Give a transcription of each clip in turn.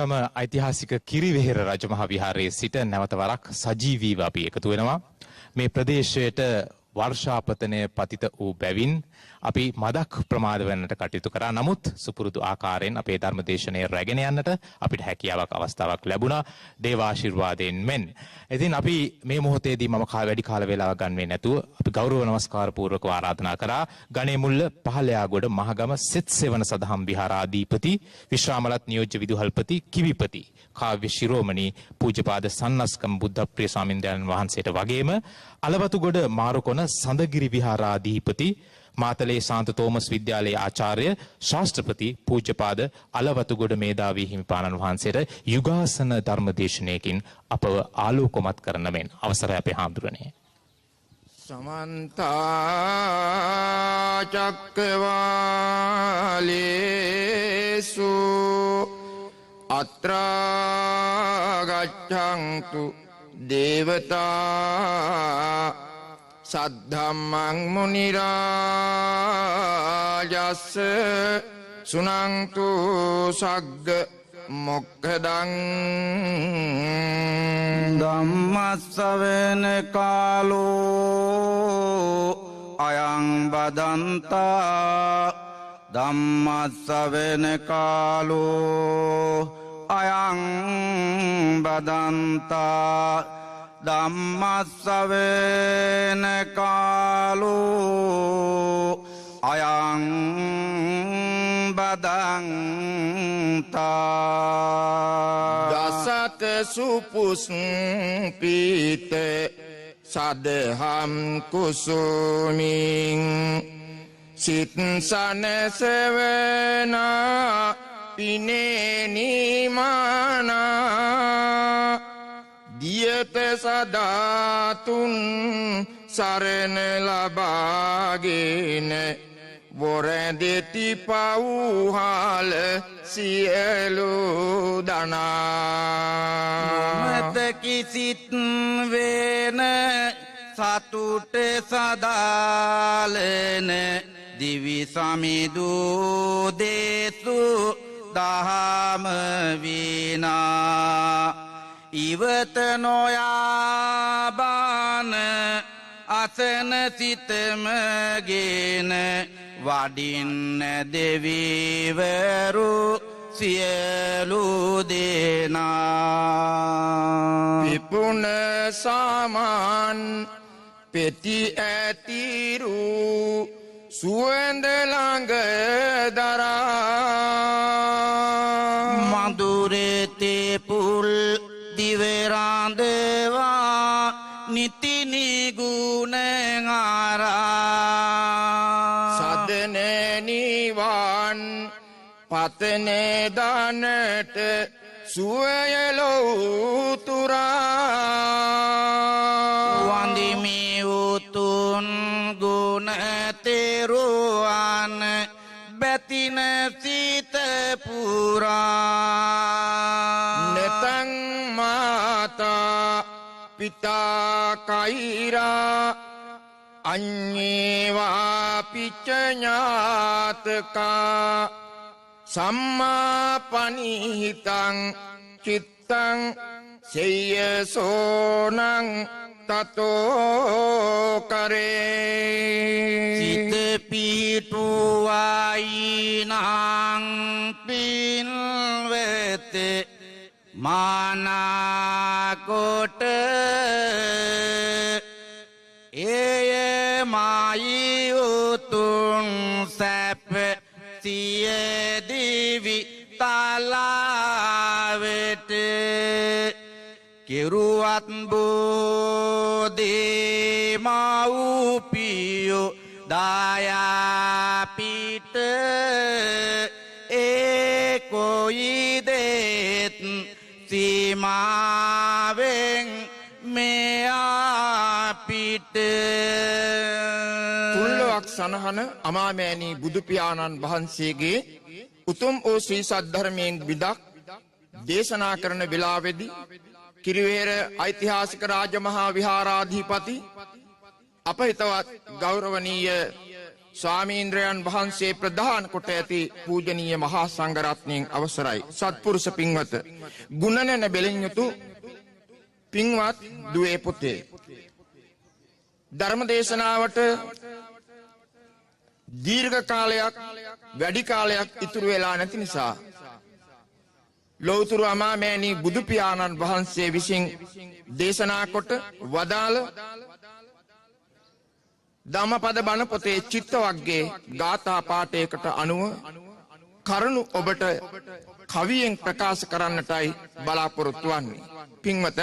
මහගම ඓතිහාසික කිරිවෙහෙර රජමහා විහාරයේ සිට නැවත වරක් සජීවීව අපි එකතු වෙනවා. මේ ප්‍රදේශයට වර්ෂාපතනය පතිත වූ බැවින් අපි මදක් ප්‍රමාද වෙන්නට කටයුතු කරා. නමුත් සුපුරුදු ආකාරයෙන් අපේ ධර්මදේශනය රැගෙන යන්නට අපිට හැකියාවක් අවස්ථාවක් ලැබුණා දේවාශිර්වාදයෙන් මෙන්. ඉතින් අපි මේ මොහොතේදී මම වැඩි කාල වේලාවක් ගන්නෙ නැතුව අපි ගෞරව නමස්කාර පූර්වකව ආරාධනා කරා ගණේමුල්ල පහළයාගොඩ මහගම සෙත් සෙවන සදහම් විහාරාධිපති විශ්‍රාමලත් නියෝජ්‍ය විදුහල්පති කිවිපති කාව්‍ය ශිරෝමණී පූජ්‍යපාද සන්නස්කම් බුද්ධප්‍රිය ස්වාමින්දයන් වහන්සේට වගේම අලවතුගොඩ මාරුකොන සඳගිරි විහාරාධිපති මාතලේ ශාන්ත තෝමස් විද්‍යාලයේ ආචාර්ය ශාස්ත්‍රපති පූජ්‍යපාද අලවතුගොඩ මේධාවී හිමිපාණන් වහන්සේට යුගාසන ධර්මදේශනයකින් අපව ආලෝකමත් කරන මෙන් අවසරයි අපේ හාමුදුරනේ. සමන්ත චක්කවාලේසු අත්‍රා ගච්ඡන්තු දේවතා සද්ධම්මං මුනි රාජස්ස සුනන්තු සග්ග මොක්ඛදං ධම්මස්සවෙන කාලෝ අයං බදන්තා ධම්මස්සවෙන කාලෝ අයං බදන්තා ධම්මස්සවෙන කාලෝ අයං බදන්තා දසත සුපුස්පීත සදහම් කුසුමින් සිත් සනසවන පිනේ නිමානා දියත සදාතුන් සරණ ලබාගෙන වොරැඳෙති පවුහාල සියලු දනා මත කිසිත් වේන සතුට සදාලන දිවි සමිදු දේසු දහම විනා ඉවත නොයාබාන අසන සිතමගෙන වඩින්න දෙවිවරු සියලු දෙනා විපුන සාමාන් පෙති ඇතිරු සුවඳ ළඟ දරා මధుරේ තෙපුල් දිවරාඳවා නිති නිගුණ ආරා සදනේ නිවන් පතනේ දානට සුවයලෝතුරා වන්දිමි උතුන් ගුණ තෙරුවන් බැතින සිත පුරා නතං මාතා පිතා කෛරා අඤ්ඤේවා පිච්ච ඥාතකා සම්මාපනිහිතං චිත්තං සේයසෝනං තතෝ කරේ සිත පිහිටුවයි නං පින්වෙත මානාකොට එය මායි උතුම් සැප සියදිවි තලාවෙට කෙරුවත් බෝධි මව්පියෝ දායාපිට ඒ කොයි දෙත් සීමාවෙන් මෙයාපිට තුල්ලවක් සනහන අමාමෑණී බුදුපියාණන් වහන්සේගේ උතුම් වූ ශ්‍රී සද්ධර්මයෙන් විදක් දේශනා කරන වෙලාවේදී කිරිවෙහෙර ඓතිහාසික රාජමහා විහාරාධිපති අප හිතවත් ගෞරවනීය ස්වාමීන්ද්‍රයන් වහන්සේ ප්‍රධාන කොට ඇති පූජනීය මහා සංඝරත්නයෙන් අවසරයි. සත්පුරුෂ පින්වත ගුණනන බෙලින් යුතු පින්වත් දුවේ පුතේ ධර්ම දේශනාවට දීර්ඝ කාලයක් වැඩි කාලයක් ඉතුරු වෙලා නැති නිසා ලෞතර අමාමෑණී බුදු පියාණන් වහන්සේ විසින් දේශනා කොට වදාළ ධම්මපද බණ පොතේ චිත්ත වර්ගයේ ගාථා පාඨයකට අනුව කරුණු ඔබට කවියෙන් ප්‍රකාශ කරන්නටයි බලාපොරොත්තු වෙන්නේ. පින්වත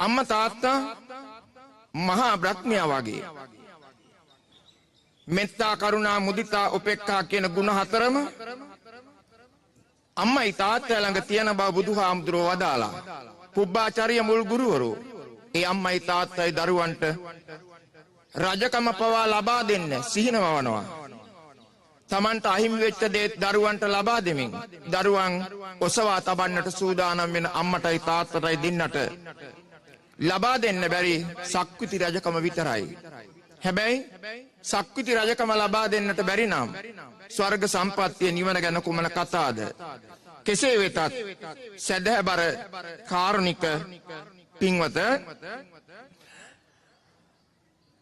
අම්මා තාත්තා මහා බ්‍රහ්මයා වගේ මෙත්තා කරුණා මුදිතා උපේක්ඛා කියන ගුණ හතරම අම්මයි තාත්තා ළඟ තියෙන බව බුදුහාමුදුරුවෝ වදාලා. පුබ්බාචාර්ය මුල් ගුරුවරු ඒ අම්මයි තාත්තයි දරුවන්ට රජකම පවා ලබා දෙන්න සිහිනවවනවා. තමන්ට අහිමි වෙච්ච දේ දරුවන්ට ලබා දෙමින් දරුවන් ඔසවා තබන්නට සූදානම් වෙන අම්මටයි තාත්තටයි දෙන්නට ලබා දෙන්න බැරි සක්විති රජකම විතරයි. හැබැයි සක්විති රජකම ලබා දෙන්නට බැරි නම් ස්වර්ග සම්පත්තිය නිවන ගැන කුමන කතාද? කෙසේ වෙතත් සදහබර කාරුණික පින්වත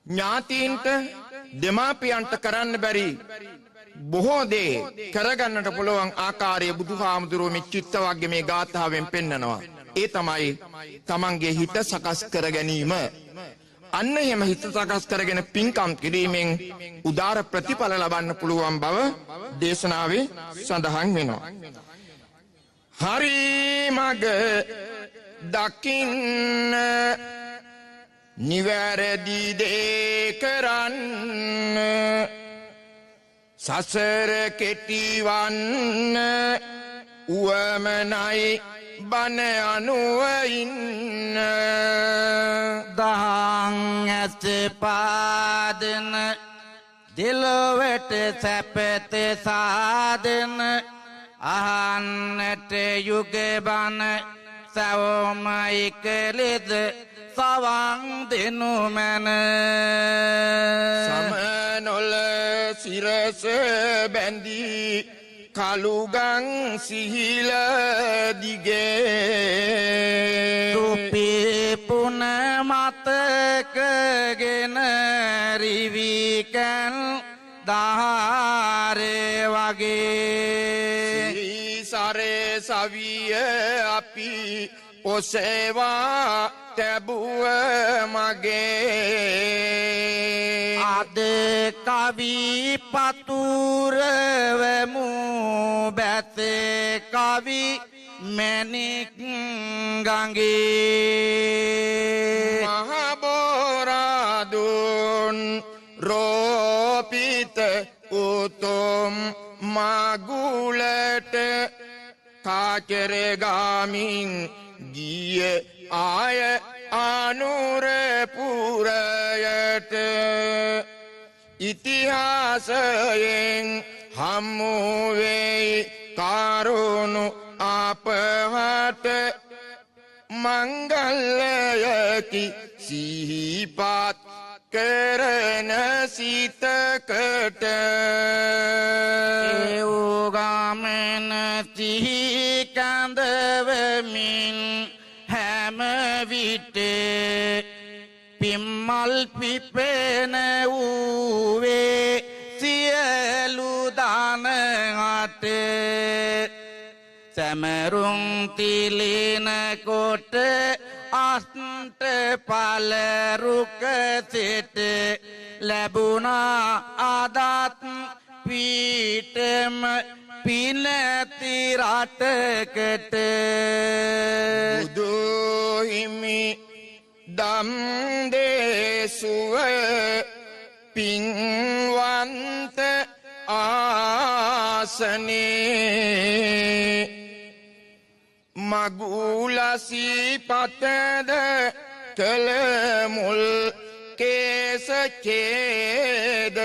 ඥාතීන්ට දෙමාපියන්ට කරන්න බැරි බොහෝ දේ කරගන්නට පුළුවන් ආකාරය බුදුහාමුදුරුවෝ මේ චිත්ත වර්ගයේ මේ ගාථාවෙන් පෙන්නනවා. ඒ තමයි තමන්ගේ හිත සකස් කර ගැනීම. අන්න එහෙම හිත සකස් කරගෙන පින්කම් කිරීමෙන් උදාර ප්‍රතිඵල ලබන්න පුළුවන් බව දේශනාවේ සඳහන් වෙනවා. හරි මග දකින්න නිවැරදි දේ කරන්න සසර කෙටිවන්න උවමනයි බණ අනුව ඉන්න දහං ඇස පාදන දිලවට සැපත සාදන අහන්නට යුග බණ සවමයි කළෙද සවන් දෙනු මැන සමනොල සිරස බැඳී කළුගං සිහිල දිගේ සුපිපුන මතකගෙන රිවිකන් දහරේ වගේ සරේ සවිය අපි ඔසේවා තැබුව මගේ අද කවි පතුරවමු බැත කවි මැණික් ගඟේ මහබෝරාදුන් රෝපිත උතුම් මගුලට කාචර ගාමින් ගිය ආය අනුරපුරයට ඉතිහාසයෙන් හමුවෙයි කරුණු අපහට මංගල්‍යයකි සිහිපත් කරන සිතකට ඒවගමන සිහි කඳවමින් හැම විට පිම්මල් පිපෙන වූවේ සියලු දනහට සැමරුම් තිලින කොට අස්ට පලරුක සිට ලැබුණා අදත් පීටම පිනති රටකට බුදුහිමි දම් දේසුව පින්වන්ත ආසනේ මගුලසි පතද කළ මුල් කේස ඡේදනේ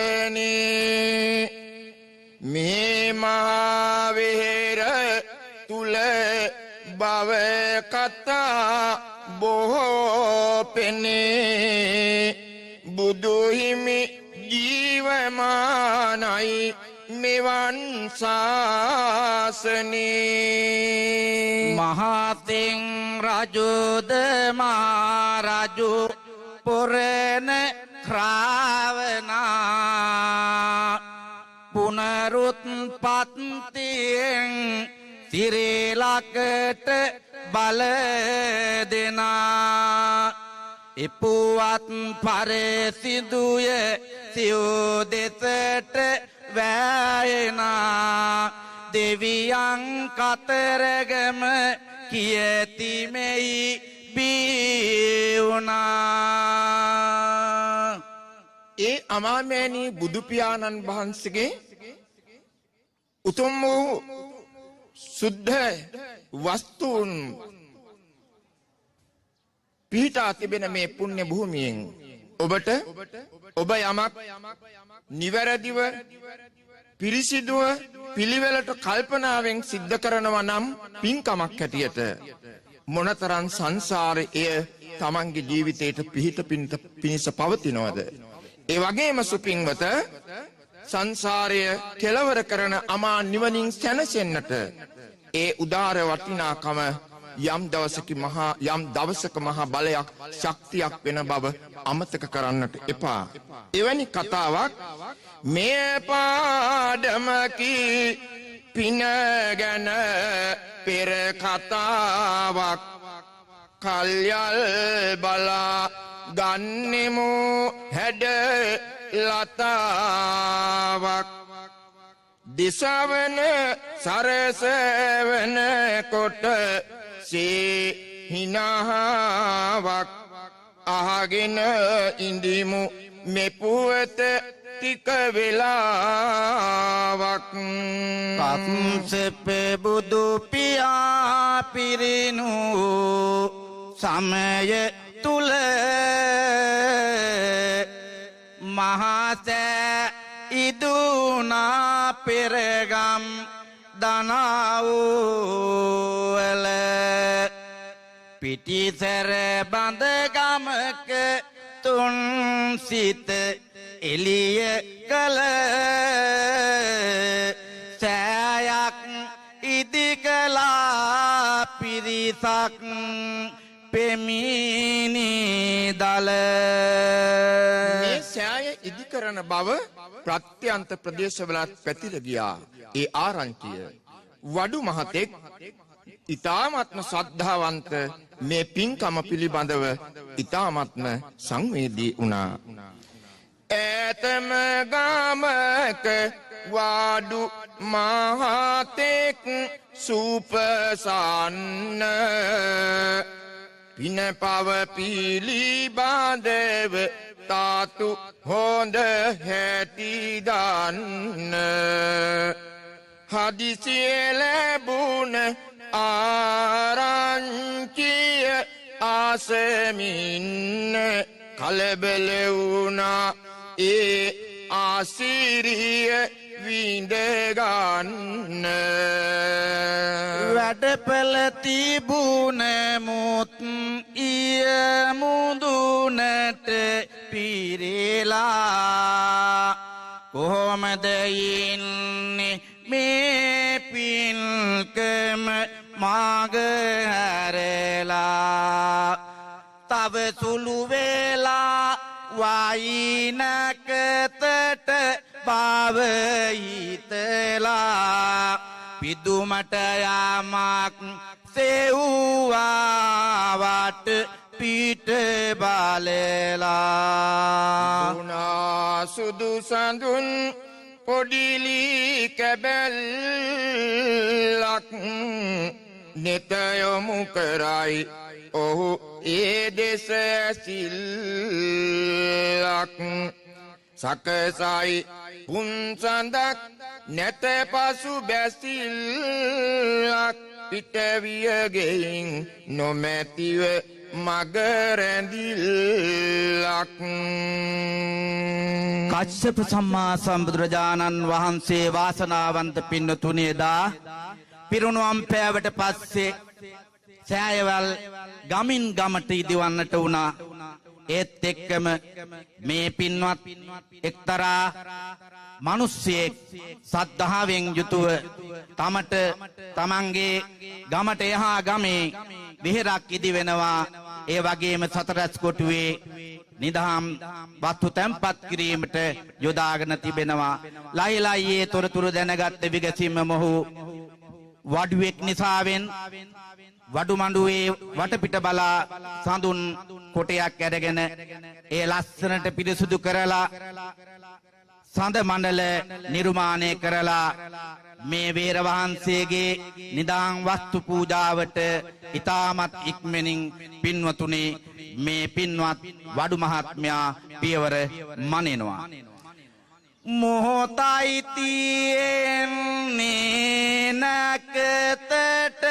මේ මහාවිහෙර තුල බව කතා බොහෝ පෙනේ බුදුහිමි මානයි මෙවන් ශාසනේ මහතෙන් රජුද මහරජු පුරණ ශ්‍රාවනා පුනරුත්පත්තියෙන් සිරේලකට බල දෙනා ඉපුවත් පරසිදුය සිව් දෙසට වෑයනා දෙවියන් කතරගම කියතිමෙයි බිවුනා ඒ අමාමෑණී බුදු පියාණන් වහන්සේගේ උතුම් වූ සුද්ධ වස්තුන් පිහිටා තිබෙන මේ පුණ්‍ය භූමියෙන් ඔබට ඔබ යමක් නිවැරදිව පිරිසිදුව පිළිවෙලට කල්පනාවෙන් සිද්ධ කරනවා නම් පින්කමක් හැටියට මොනතරම් සංසාරයේ තමන්ගේ ජීවිතයට පිහිට පිණිස පවතිනවද ඒ වගේම සුපින්වත සංසාරය කෙලවර කරන අමා නිවනින් සැනසෙන්නට ඒ උදාර වටිනාකම යම් දවසක මහා බලයක් ශක්තියක් වෙන බව අමතක කරන්නට එපා. එවැනි කතාවක් මේ පාඩමකි පින ගැන පෙර කතාවක් කල්යල් බලා ගන්නෙමු හැඩ ලතාවක් දිසවන සරසවන කොට සිහිනාවක් අහගෙන ඉඳිමු මෙපුවත ටික වෙලාවක් කම්සප බුදු පියා පිරිනු සමය තුල මහසෑ ඉදුනා පෙරගම් දනාවුවල පිටිසර බඳගමක තුන් සිත එළිය කළ සෑයක් ඉදිකලා පිරිසක් පෙමිනි දල මේ සෑය ඉදි කරන බව ප්‍රත්‍යන්ත ප්‍රදේශවලත් පැතිර ගියා. ඒ ආරංචිය වඩු මහතෙක් ඊ타ත්ම ශ්‍රද්ධාවන්ත මේ පින්කම පිළිබඳව ඊ타ත්ම සංවේදී වුණා. ඈතම ගාමක වඩු මහතෙක් සුපසන්න පින පව පිළිබඳව තාතු හොඳ හැටි දන්න හදිසියේ ලැබුණ ආරංචිය ආසමින්න කලබල වුණා ඒ ආසිරිය විඳ ගන්න වැඩපල තිබුණ මුත් ඊය මුදුනට පිරේලා කොහොමද ඉන්නේ මේ පින්කම මාග හැරලා තව සුළු වේලා වයින්කතට බව හිතලා පිදුමට යමක් සෙව්වාවට පිට බලලා දුනා සුදු සඳුන් පොඩිලි කැබැල්ලක් නෙත යොමු කරයි ඔහු ඒ දෙස ඇසිල්ලක් සකසයි පුන්සඳක් නැත පසු බැසිල්ලක් පිටවියගෙයින් නොමැතිව මගරැඳිල්ලක් කච්චප සම්මා සම්බුදුරජාණන් වහන්සේ වාසනාවන්ත පින්නතුනේදා පිරුණුවම් පෑවට පස්සේ සෑයවල් ගමින් ගමට ඉදිවන්නට වුණා. ඒත් එක්කම මේ පින්වත් එක්තරා මිනිස්සෙක් සද්ධාවෙන් යුතුව තමට තමන්ගේ ගමට එහා ගමේ විහෙරක් ඉදි වෙනවා. ඒ වගේම සතරස් කොටුවේ නිදහම් වස්තු තැන්පත් කිරීමට යොදාගෙන තිබෙනවා. ලයිලයියේ තොරතුරු දැනගත් විගසින්ම මොහු වඩුවෙක් නිසාවෙන් වඩු මඬුවේ වටපිට බලා සඳුන් කොටයක් අරගෙන ඒ ලස්සනට පිරිසුදු කරලා සඳ මණ්ඩල නිර්මාණය කරලා මේ වේර වහන්සේගේ නිදාන් වස්තු පූජාවට ඊටමත් ඉක්මනින් පින්වතුනි මේ පින්වත් වඩු මහත්මයා පියවර මනිනවා. මොහොතයි තියෙන්නේ නැකතට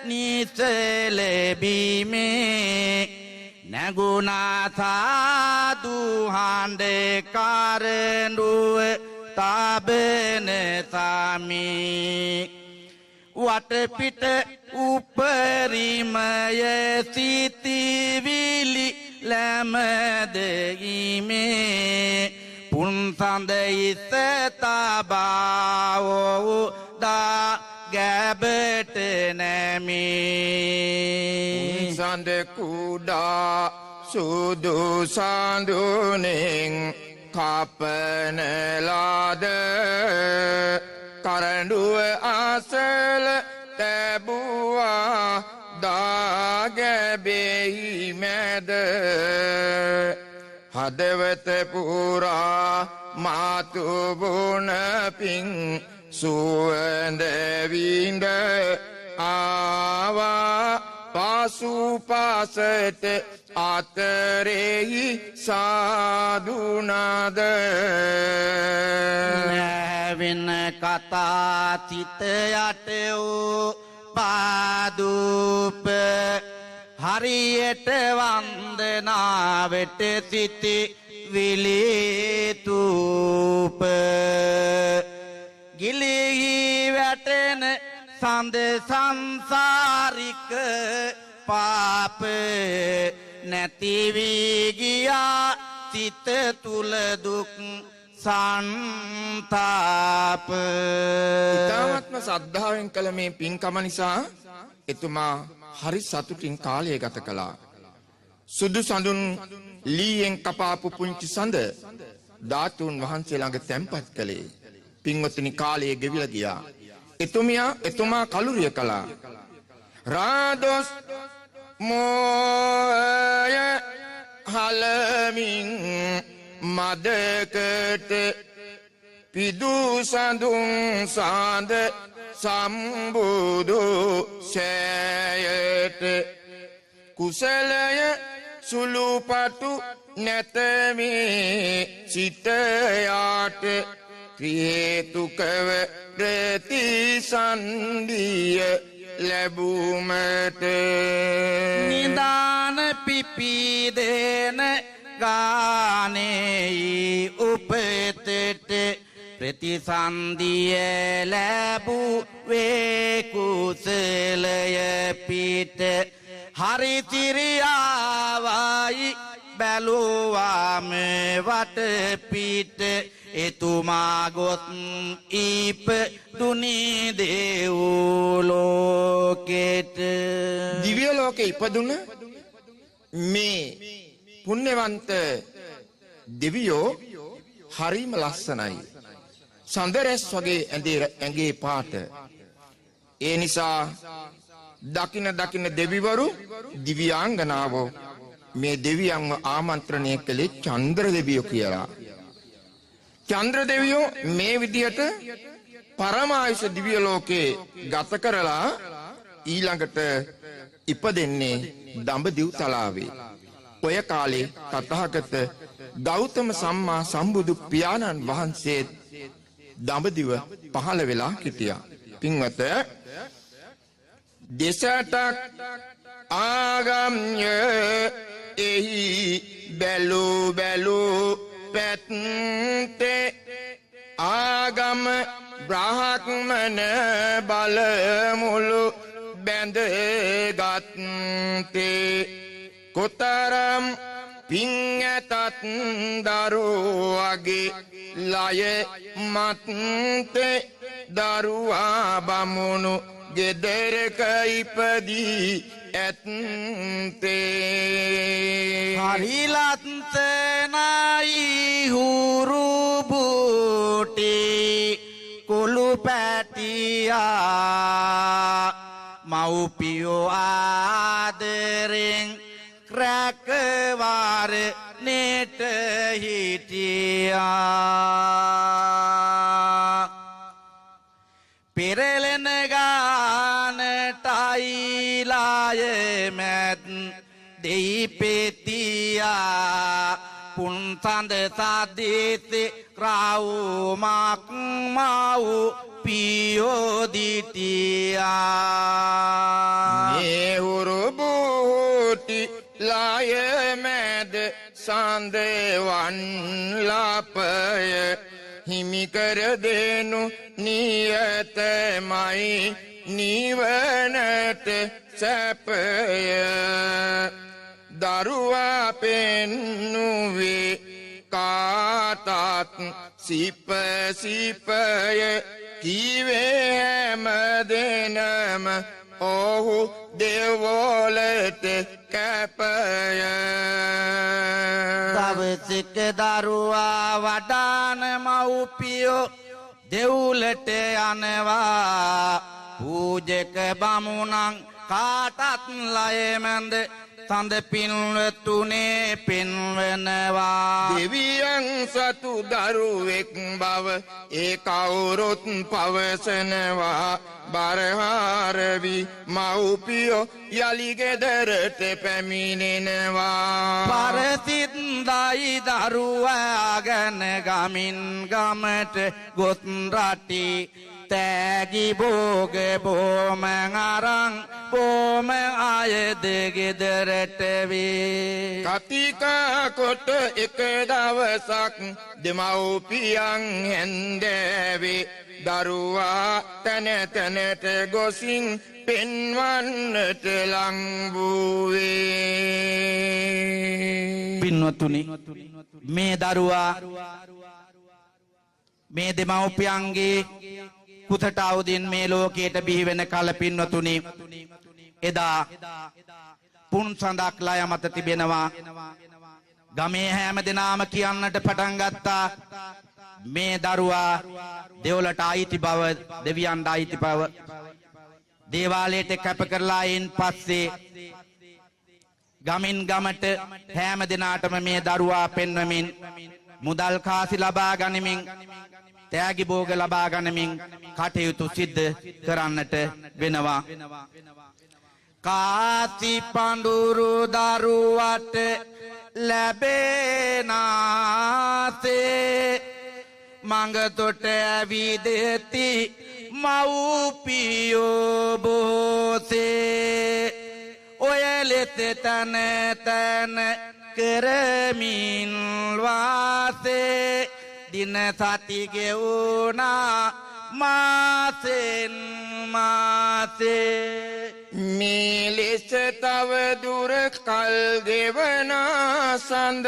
නිසලෙබීමේ නැගුණා සාදු හඬ කරඬුව තබන සාමී වටපිට උපරිමය සිතිවිලි ලැමදීමේ පුන්සඳ ඉස තබාවෝ දා ගැබට නැමී සඳ කුඩා සුදු සඳුනෙන් කපන ලාද කරඬුව අසල තැබුවා දාගැබෙහි මැද හදවත පුරා මාතු බොන පිං සුවඳ විඳ ආවා පාසු පාසට අතරෙහි සාදුනාද නැවෙන කතා සිත යට වූ පාදුප හරියට වන්දනාවට සිටි විලිතුප ගිලිහි වැටෙන සඳ සංසාරික පාප නැති වී ගියා සිත තුල දුක් සන්තාප. ඉතාමත්ම ශ්‍රද්ධාවෙන් කළ මේ පින්කම නිසා එතුමා හරි සතුටින් කාලය ගත කළා. සුදු සඳුන් ලීයෙන් කපාපු පුංචි සඳ ධාතුන් වහන්සේ ළඟ තැන්පත් කළේ. පින්වත්නි කාලය ගෙවිලා ගියා. එතුමා කලුරිය කළා. රාදොස් මෝය හලමින් මදකට පිදු සඳුන් සාඳ සම්බුදු සෑයට කුසලය සුළුපටු නැතමේ සිතයාට ත්‍රිහේතුකව ප්‍රතිසන්දිය ලැබුමට නිදාන පිපිදෙන ගානෙහි උපතට ප්‍රතිසන්දිය ලැබුවේ කුසලය පිට හරි තිරියාවයි බැලුවාම වටපිට එතුමා ගොත් ඉපදුනි දෙව්ලෝකෙට දිව්‍ය ලෝකේ ඉපදුන මේ පුණ්‍යවන්ත දෙවියෝ හරිම ලස්සනයි. සඳරැස් වගේ ඇඟේ පාට. ඒ නිසා දකින දෙවිවරු දිව්‍යාංගනාවෝ මේ දෙවියන්ව ආමන්ත්‍රණය කළේ චන්ද්‍ර දෙවියෝ කියලා. චන්ද්‍ර දෙවියෝ මේ විදියට පරමායුෂ දිව්‍ය ලෝකේ ගත කරලා ඊළඟට ඉපදෙන්නේ දඹදිව් තලාවේ. ඔය කාලේ තථාගත ගෞතම සම්මා සම්බුදු පියාණන් වහන්සේ දඹදිව පහළ වෙලා හිටියා. පින්වත දෙසටක් ආගම්ය එහි බැලු පැත්තේ ආගම බ්‍රාහ්මණ බලමුළු බැඳගත්තේ කොතරම් පිං ඇතත් දරුවගේ ලය මත්තේ දරුවා බමුණු ගෙදරක ඉපදී ඇත්තේ හරිලත්නයි හුරු බූටි කුළු පැටියා මව්පියෝ ආදරෙන් රැකවාර නෙට හිටියා පෙරලෙන ගානටයිලාය මැත් දෙයි පෙතියා පුන්සඳ සාදේසේ රාවුමක් මව් පියෝදිටියා නේහුරු බූටි ලාය මැද සඳවන් ලාපය හිමිකර දෙනු නියතමයි නිවනට සැපය දරුවා පෙන්නුවේ කාටත් සිප සිපය කීවේ හැම දෙනම ඔහු දෙවොලට කැපය දවසක දරුවා වඩාන මව්පියෝ දෙව්ලට යනවා පූජක බමුණන් කාටත් ලය මැද සඳ පින්වතුනේ පෙන්වනවා දෙවියන් සතු දරුවෙක් බව ඒ කවුරුත් පවසනවා බරහාරවි මව්පියෝ යලි ගෙදරට පැමිණෙනවා පරසින්දයි දරුවාගෙන ගමින් ගමට ගොත් රටි තෑගි බෝග බෝම අරන් බෝම අයද ගෙදරට වේ කතිකා කොට එක දවසක් දෙමව්පියන් හැන්දෑවේ දරුවා තැන තැනට ගොසින් පෙන්වන්නට ලං වූවේ පින්වතුනි මේ දරුවා මේ දෙමව්පියන්ගේ කුසට අවදින් මේ ලෝකයට බිහි වෙන කල පින්වතුනි එදා පුන් සඳක් ලය මත තිබෙනවා ගමේ හැම දෙනාම කියන්නට පටන් ගත්තා මේ දරුවා දෙවලට අයිති බව දෙවියන්ට අයිති බව දේවාලයට කැප කරලායින් පස්සේ ගමින් ගමට හැම දෙනාටම මේ දරුවා පෙන්වමින් මුදල් කාසි ලබා ගනිමින් තෑගි භෝග ලබා ගනිමින් කටයුතු සිද්ධ කරන්නට වෙනවා කාසි පඳුරු දරුවට ලැබෙනාසේ මඟතොට ඇවිදෙති මව්පියෝ බොහෝසේ ඔය ලෙස තන තන කරමින් වාසේ දින සති ගෙවුණා මාසෙන් මාසේ මේ ලෙස තව දුර කල් ගෙවනා සඳ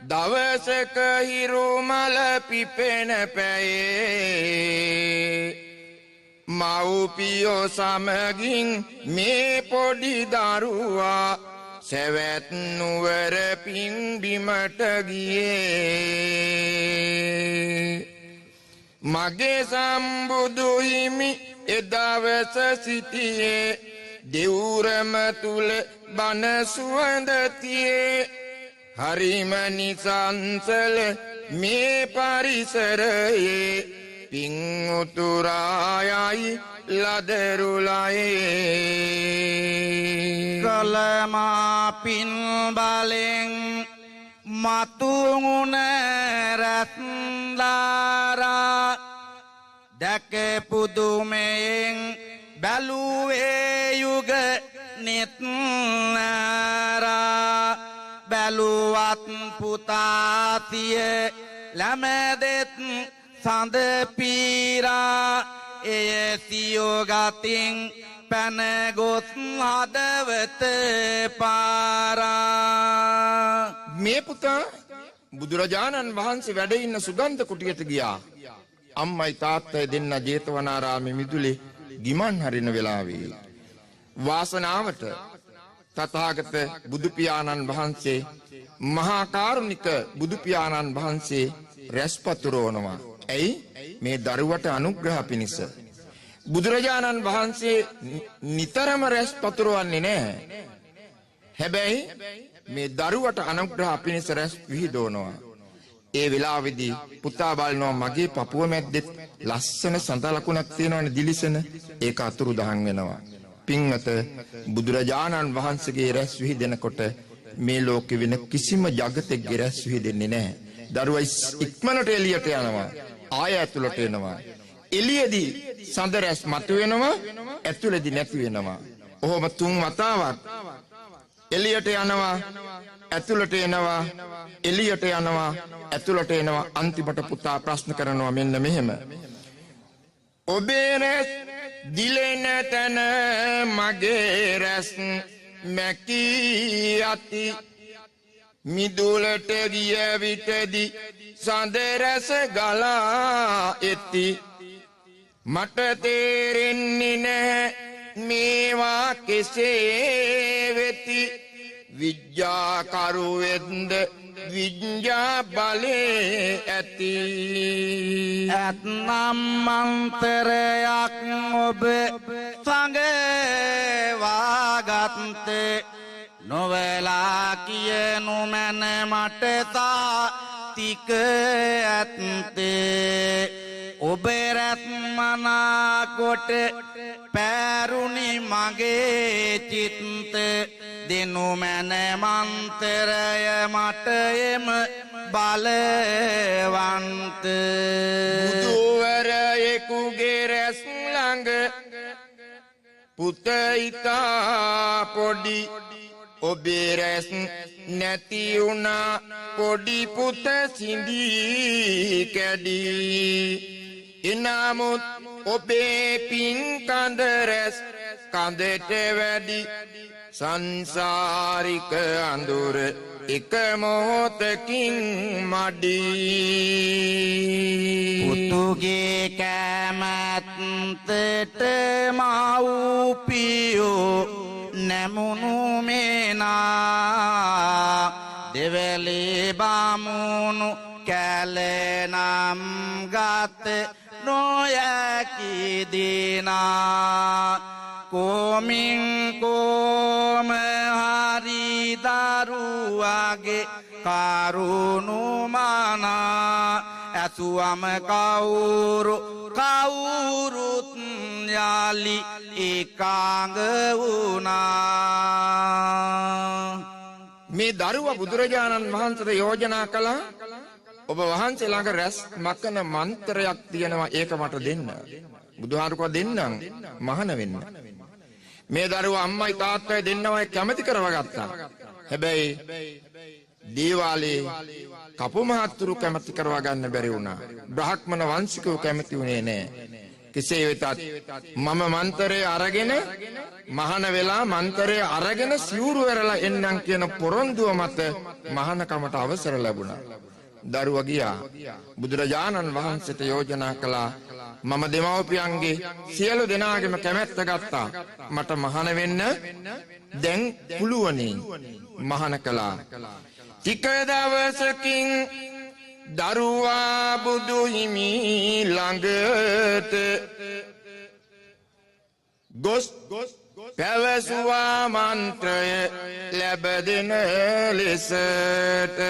දවසක හිරු මල පිපෙන පැයේ මව්පියෝ සමගින් මේ පොඩි දරුවා සැවැත් නුවර පින්බිමට ගියේ මගේ සම්බුදු හිමි එදවස සිටියේ දෙවුරම තුල බණ සුවඳ තියේ හරිම නිසංසල මේ පරිසරයේ පින් උතුරායයි ලදරුලයේ කලමා පින් බලෙන් මතුගුණ රත්ලාරා දැක පුදුමයෙන් බැලුවේ යුග නෙත්නාරා බැලුවත් පුතාතිය ළමදෙත් සඳ පීරා එය සියෝගතින් පැනගොත් හදවත පාරා මේ පුතා බුදුරජාණන් වහන්සේ වැඩ ඉන්න සුගන්ධ කුටියට ගියා. අම්මයි තාත්තයි දෙන්න ජේතවනාරාමේ මිදුලේ ගිමන් හරින වෙලාවේ වාසනාවට තථාගත බුදු පියාණන් වහන්සේ මහා කාරුණික බුදු පියාණන් වහන්සේ රැස්පතුරවනවා. ඇයි? මේ දරුවට අනුග්‍රහ පිණිස. බුදුරජාණන් වහන්සේ නිතරම රැස්පතුරවන්නේ නැහැ. හැබැයි මේ දරුවට අනුග්‍රහ පිණිස රැස් විහිදවනවා. ඒ වෙලාවේදී පුතා බලනවා මගේ පපුව මැද්දෙත් ලස්සන සඳ ලකුණක් තියෙනවනේ දිලිසෙන. ඒක අතුරුදහන් වෙනවා. පින්වත බුදුරජාණන් වහන්සේගේ රැස් විහිදෙනකොට මේ ලෝකෙ වෙන කිසිම జగතෙක්ගේ රැස් විහිදෙන්නේ නැහැ. දරුවා ඉක්මනට එළියට යනවා. ආය ඇතුළට එනවා. එළියේදී සඳ රැස් මතුවෙනවා, ඇතුළේදී නැති වෙනවා. ඔහොම 3 වතාවක් එළියට යනවා, ඇතුළට එනවා, එළියට යනවා, ඇතුළට එනවා. අන්තිමට පුතා ප්‍රශ්න කරනවා මෙන්න මෙහෙම. ඔබේ රැස් දිලෙන තැන මගේ රැස් මැකී යති. මිදුලට ගිය විටදී සඳ රැස් ගලා එති. මට තේරෙන්නේ නැහැ මේවා කෙසේ වෙති. විද්‍යාකරුවෙන්ද විඤ්ඤා බලේ ඇති. ඇත්නම් මන්තරයක් ඔබ සංගවාගත්තේ නොවලා කියනු මැන මට තාතික ඇත්තේ. ඔබ රත්මනා කොට පැරුණි මගේ චිත්ත දෙනු මැන මන්තරය මට එම බලවන්ත. බුදුවරයෙකුගේ රැස් ළඟ පුත ඉතා පොඩි. ඔබේ රැස් නැති වුණා පොඩි පුත සිඳී කැඩී. එනමුත් ඔබේ පින් කඳ රැස් කඳට වැඩි. සංසාරික අඳුර එක මොහොතකින් මඩී. පුතුගේ කැමැත්තට මව්පියෝ නැමුණු මේනා. දෙවලේ බමුණු කැලනම් ගත නොයකි දිනා. කොමින් කොම හරි දරුවාගේ කරුණු මනා. ඇසුවම කවුරුත් යාලි ඒකාංග වුණා. මේ දරුවා බුදුරජාණන් වහන්සේට යෝජනා කළා ඔබ වහන්සේ ළඟ රැස් මකන මන්ත්‍රයක් තියෙනවා ඒක මට දෙන්න. බුදුහාමුදුරුවෝ දෙන්නම් මහාන වෙන්න. මේ දරුවා අම්මයි තාත්තයි දෙන්නවයි කැමති කරවගත්තා. හැබැයි දේවාලේ කපු මහත්තුරු කැමති කරවා ගන්න බැරි වුණා. බ්‍රාහ්මණ වංශිකයෝ කැමති වුණේ නැහැ. කෙසේ වෙතත් මම මන්තරය අරගෙන මහාන වෙලා මන්තරය අරගෙන සිවුරු ඇරලා එන්නම් කියන පොරොන්දුව මත මහානකමට අවසර ලැබුණා. දරුවා ගියා. බුදුරජාණන් වහන්සේට යෝජනා කළා මම දෙමව්පියන්ගේ සියලු දෙනාගේම කැමැත්ත ගත්තා. මට මහාන වෙන්න දැන් පුළුවනි. මහාන කළා. ටික දවසකින් දරුවා බුදු හිමි ළඟට ගොස් පැවසුවා මන්ත්‍රය ලැබෙන ලෙසට.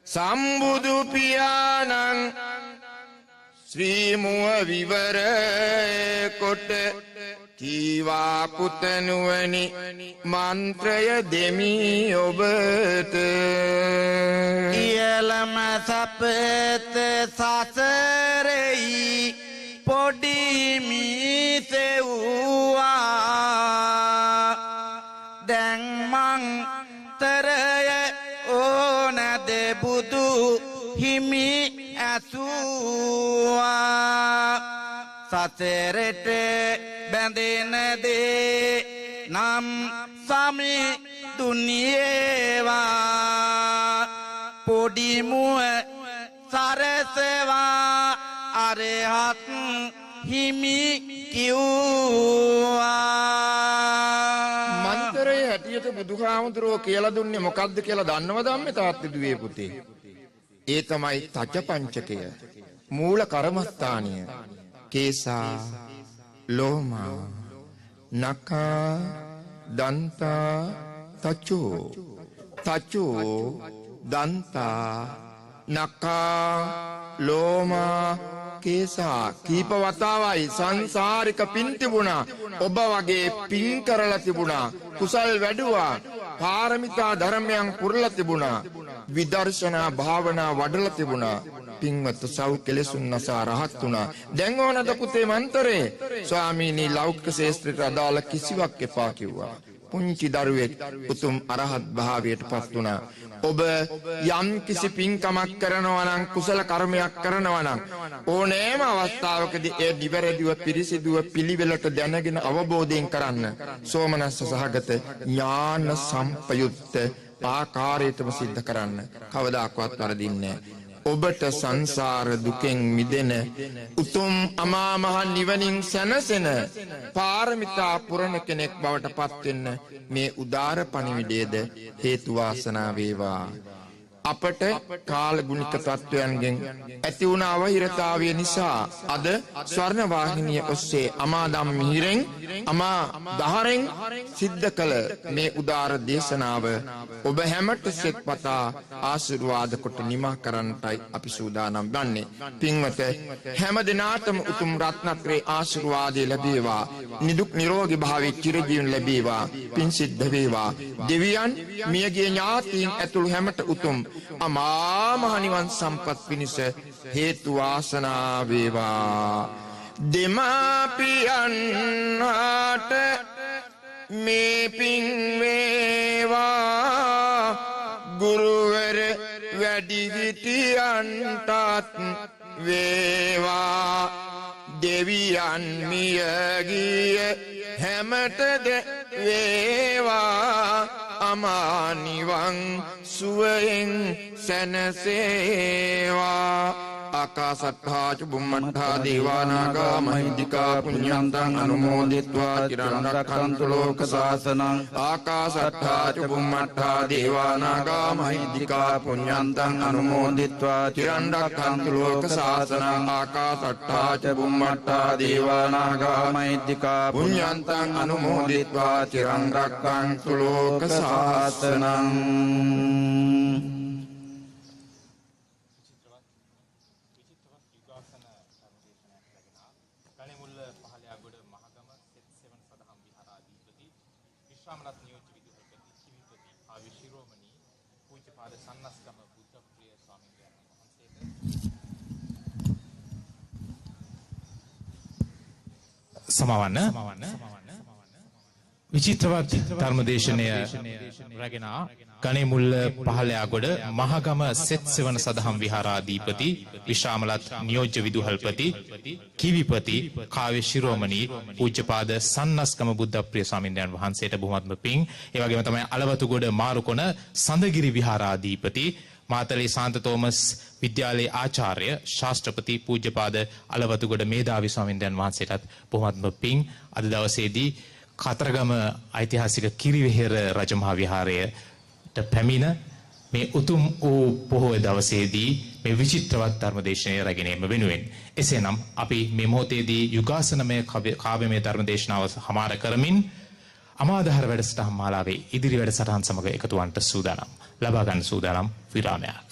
සම්බුදු පියාණන් ශ්‍රී මුව විවර කොට කීවා පුතනුවනි මන්ත්‍රය දෙමි ඔබට. ඉයලම සපත සසරෙහි පොඩි මිසෙව්වා. දැන් මන්තරය ඕනද බුදු හිමි ඇසුවා. සසරට බැඳෙන දේ නම් සමි දුනියේවා. පොඩි මුව සරසවා අරහත් හිමි කිව්වා. මන්තරයේ හැටියට බුදුහාමුදුරුවෝ කියලා දුන්නේ මොකක්ද කියලා දන්නවද අම්මේ තාත්තේ දුවේ පුතේ? ඒ තමයි තජ පංචකය. මූල කර්මස්ථානීය. කේසා ලෝමා නඛා දන්තා තචෝ දන්තා නඛා ලෝමා කේසා කීප වතාවයි සංසාරික පින් තිබුණා. ඔබ වගේ පින් කරලා තිබුණා. කුසල් වැඩුවා. පාරමිතා ධර්මයන් පුරලා තිබුණා. විදර්ශනා භාවනා වඩලා තිබුණා. පින්වත් සව් කෙලෙසුන් නසා රහත් වුණා. දැන් ඕනද පුතේ මන්තරේ? ස්වාමීනි ලෞකික ශේෂ්ත්‍රයට අදාළ කිසිවක් එපා කිව්වා. පුංචි දරුවෙක් උතුම් අරහත් භාවයට පත් වුණා. ඔබ යම් කිසි පින්කමක් කරනවා නම් කුසල කර්මයක් කරනවා නම් ඕනෑම අවස්ථාවකදී ඒ නිවැරදිව පිරිසිදුව පිළිවෙලට දැනගෙන අවබෝධයෙන් කරන්න. සෝමනස්ස සහගත ඥාන සම්පයුක්ත ආකාරයටම සිද්ධ කරන්න. කවදාකවත් වරදින්නේ නැහැ. ඔබට සංසාර දුකෙන් මිදෙන උතුම් අමා මහ නිවනින් සැනසෙන පාරමිතා පුරණ කෙනෙක් බවට පත් වෙන්න මේ උදාර පණිවිඩයේද හේතු වාසනා වේවා. අපට කාලගුණික තත්වයන්ගෙන් ඇති වුණ අවහිරතාවය නිසා අද ස්වර්ණ වාහිනිය ඔස්සේ අමා ධම්මිහිරෙන් අමා දහරෙන් සිද්ධ කළ මේ උදාර දේශනාව ඔබ හැමට සෙත්පතා ආශිර්වාද කොට නිමා කරන්නටයි අපි සූදානම් වන්නේ. පින්වත හැම දිනාටම උතුම් රත්නත්‍රේ ආශිර්වාදය ලැබේවා. නිදුක් නිරෝගී භාවයේ චිරජීවන ලැබේවා. පින් සිද්ධ වේවා. දෙවියන් මියගිය ඥාතීන් ඇතුළු හැමට උතුම් අමා මහ නිවන් සම්පත් පිණිස හේතු වාසනා වේවා. දෙමාපියන් හට මේ පින් වේවා. ගුරුවර වැඩිහිටියන්ටත් වේවා. දෙවියන් මියගිය හැමටද වේවා. අමා නිවන් සුවයෙන් සැනසේවා. ආකාසට්ඨා ච බුම්මට්ඨා දේවානාගා මහිද්దికා පුඤ්ඤන්තං අනුමෝදිත්වා චිරන් රක්ඛන්තු ලෝක සාසනං. ආකාසට්ඨා ච බුම්මට්ඨා දේවානාගා මහිද්దికා පුඤ්ඤන්තං අනුමෝදිත්වා චිරන් රක්ඛන්තු ලෝක සාසනං. ආකාසට්ඨා ච බුම්මට්ඨා දේවානාගා මහිද්దికා පුඤ්ඤන්තං අනුමෝදිත්වා චිරන් රක්ඛන්තු ලෝක සාසනං. සමවන්න විචිත්‍රවත් ධර්මදේශනය රැගෙන ගණේමුල්ල පහළයාගොඩ මහගම සෙත් සෙවන සදහම් විහාරාධිපති විශාමලත් නියෝජ්‍ය විදුහල්පති කිවිපති කාව්‍ය ශිරෝමණී පූජ්‍යපාද සන්නස්ගම බුද්ධප්‍රිය ස්වාමීන් වහන්සේට බොහොමත්ම පිං. ඒ වගේම තමයි අලවතුගොඩ මාරුකොණ සඳගිරි විහාරාධිපති මාතලේ සාන්ත තෝමස් විද්‍යාලයේ ආචාර්ය ශාස්ත්‍රපති පූජ්‍යපාද අලවතුගොඩ මේධාවි ස්වාමීන් වහන්සේටත් බොහොමත්ම පිං. අද දවසේදී කතරගම ඓතිහාසික කිරිවෙහෙර රජමහා විහාරයට පැමිණ මේ උතුම් වූ පොහොය දවසේදී මේ විචිත්‍රවත් ධර්මදේශනය රැගෙනීම වෙනුවෙන් එසේනම් අපි මේ මොහොතේදී යුගාසනමය කාව්‍යමය ධර්මදේශනාව හමාර කරමින් අමාදහර වැඩසටහන් මාලාවේ ඉදිරි වැඩසටහන් සමග එකතු වන්නට සූදානම්. ලබා ගන්න සූදානම් විරාමයක්.